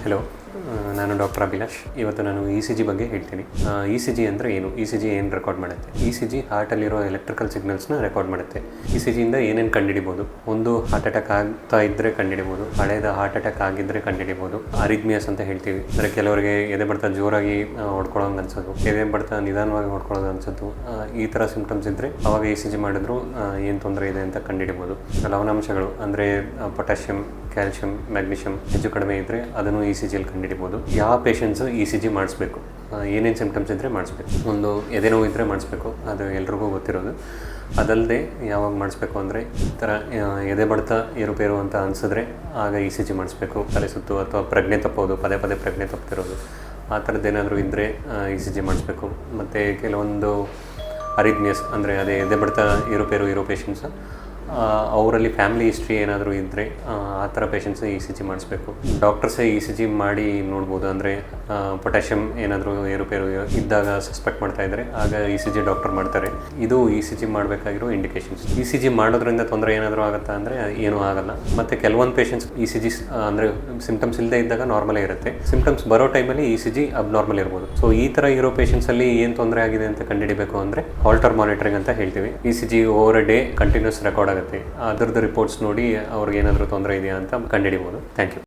Hello, ನಾನು doctor Abhilash. ಇವತ್ತು ನಾನು ಇ ಸಿ ಜಿ ಬಗ್ಗೆ ಹೇಳ್ತೀನಿ. ಇ ಸಿ ಜಿ ಅಂದರೆ ಏನು, ಇ ಸಿ ಜಿ ಏನು ರೆಕಾರ್ಡ್ ಮಾಡುತ್ತೆ? ಇ ಸಿ ಜಿ ಹಾರ್ಟಲ್ಲಿರೋ ಎಲೆಕ್ಟ್ರಿಕಲ್ ಸಿಗ್ನಲ್ಸ್ನ ರೆಕಾರ್ಡ್ ಮಾಡುತ್ತೆ. ಇ ಸಿ ಜಿಯಿಂದ ಏನೇನು ಕಂಡುಹಿಡಿಬೋದು? ಒಂದು, ಹಾರ್ಟ್ ಅಟ್ಯಾಕ್ ಆಗ್ತಾ ಇದ್ದರೆ ಕಂಡುಹಿಡಿಬೋದು, ಹಳೇದ ಹಾರ್ಟ್ ಅಟ್ಯಾಕ್ ಆಗಿದ್ದರೆ ಕಂಡುಹಿಡಿಬೋದು. ಅರಿಥ್ಮಿಯಾಸ್ ಅಂತ ಹೇಳ್ತೀವಿ, ಅಂದರೆ ಕೆಲವರಿಗೆ ಎದೆ ಬಡ್ತ ಜೋರಾಗಿ ಹೊಡ್ಕೊಳ್ಳೋಂಗೆ ಅನ್ಸೋದು, ಎದೆ ಬಡ್ತ ನಿಧಾನವಾಗಿ ಹೊಡ್ಕೊಳ್ಳೋದು ಅನ್ಸೋದು, ಈ ಥರ ಸಿಂಪ್ಟಮ್ಸ್ ಇದ್ದರೆ ಅವಾಗ ಇ ಸಿ ಜಿ ಮಾಡಿದ್ರು ಏನು ತೊಂದರೆ ಇದೆ ಅಂತ ಕಂಡುಹಿಡಿಬೋದು. ಲವಣಾಂಶಗಳು ಅಂದರೆ ಪೊಟ್ಯಾಷಿಯಂ, ಕ್ಯಾಲ್ಶಿಯಂ, ಮ್ಯಾಗ್ನೀಷಿಯಂ ಹೆಚ್ಚು ಕಡಿಮೆ ಇದ್ದರೆ ಅದನ್ನು ಇ ಸಿ ಜಿಯಲ್ಲಿ ಕಂಡುಹಿಡಿಬೋದು. ಯಾವ ಪೇಷಂಟ್ಸು ಇ ಸಿ ಜಿ ಮಾಡಿಸ್ಬೇಕು, ಏನೇನು ಸಿಂಪ್ಟಮ್ಸ್ ಇದ್ದರೆ ಮಾಡಿಸ್ಬೇಕು? ಒಂದು, ಎದೆ ನೋವು ಇದ್ದರೆ ಮಾಡಿಸ್ಬೇಕು, ಅದು ಎಲ್ರಿಗೂ ಗೊತ್ತಿರೋದು. ಅದಲ್ಲದೆ ಯಾವಾಗ ಮಾಡಿಸ್ಬೇಕು ಅಂದರೆ, ಈ ಥರ ಎದೆ ಬಡ್ತ ಏರುಪೇರು ಅಂತ ಅನಿಸಿದ್ರೆ ಆಗ ಇ ಸಿ ಜಿ ಮಾಡಿಸ್ಬೇಕು. ತಲೆ ಸುತ್ತು ಅಥವಾ ಪ್ರಜ್ಞೆ ತಪ್ಪೋದು, ಪದೇ ಪದೇ ಪ್ರಜ್ಞೆ ತಪ್ಪಿರೋದು, ಆ ಥರದ್ದೇನಾದರೂ ಇದ್ದರೆ ಇ ಸಿ ಜಿ ಮಾಡಿಸ್ಬೇಕು. ಮತ್ತು ಕೆಲವೊಂದು ಅರಿಥ್ಮಿಯಾಸ್ ಅಂದರೆ ಅದೇ ಎದೆ ಬಡ್ತ ಏರುಪೇರು ಇರೋ ಪೇಷಂಟ್ಸು, ಅವರಲ್ಲಿ ಫ್ಯಾಮಿಲಿ ಹಿಸ್ಟ್ರಿ ಏನಾದರೂ ಇದ್ದರೆ ಆ ಥರ ಪೇಷಂಟ್ಸ್ ಇ ಸಿ ಜಿ ಮಾಡಿಸ್ಬೇಕು. ಡಾಕ್ಟರ್ಸೇ ಇ ಸಿ ಜಿ ಮಾಡಿ ನೋಡ್ಬೋದು. ಅಂದರೆ ಪೊಟ್ಯಾಷಿಯಂ ಏನಾದರೂ ಏರುಪೇರು ಇದ್ದಾಗ ಸಸ್ಪೆಕ್ಟ್ ಮಾಡ್ತಾ ಇದ್ದರೆ ಆಗ ಇ ಸಿ ಜಿ ಡಾಕ್ಟರ್ ಮಾಡ್ತಾರೆ. ಇದು ಇ ಸಿ ಜಿ ಮಾಡಬೇಕಾಗಿರೋ ಇಂಡಿಕೇಷನ್ಸ್. ಇ ಸಿ ಜಿ ಮಾಡೋದ್ರಿಂದ ತೊಂದರೆ ಏನಾದರೂ ಆಗುತ್ತಾ ಅಂದರೆ ಏನೂ ಆಗಲ್ಲ. ಮತ್ತು ಕೆಲವೊಂದು ಪೇಷಂಟ್ಸ್ ಇ ಸಿ ಜಿ ಅಂದರೆ ಸಿಂಪ್ಟಮ್ಸ್ ಇಲ್ಲದೆ ಇದ್ದಾಗ ನಾರ್ಮಲೇ ಇರುತ್ತೆ, ಸಿಂಪ್ಟಮ್ಸ್ ಬರೋ ಟೈಮಲ್ಲಿ ಇ ಸಿ ಜಿ ಅಬ್ನಾರ್ಮಲ್ ಇರ್ಬೋದು. ಸೊ ಈ ಥರ ಇರೋ ಪೇಷಂಟ್ಸಲ್ಲಿ ಏನು ತೊಂದರೆ ಆಗಿದೆ ಅಂತ ಕಂಡುಹಿಡಿಬೇಕು ಅಂದರೆ ಹಾಲ್ಟರ್ ಮಾನಿಟರಿಂಗ್ ಅಂತ ಹೇಳ್ತೀವಿ. E C G over day continuous record ಆಗುತ್ತೆ. ಅದರದ್ದು ರಿಪೋರ್ಟ್ಸ್ ನೋಡಿ ಅವ್ರಿಗೆ ಏನಾದರೂ ತೊಂದರೆ ಇದೆಯಾ ಅಂತ ಕಂಡುಹಿಡಿಬೋದು. Thank you.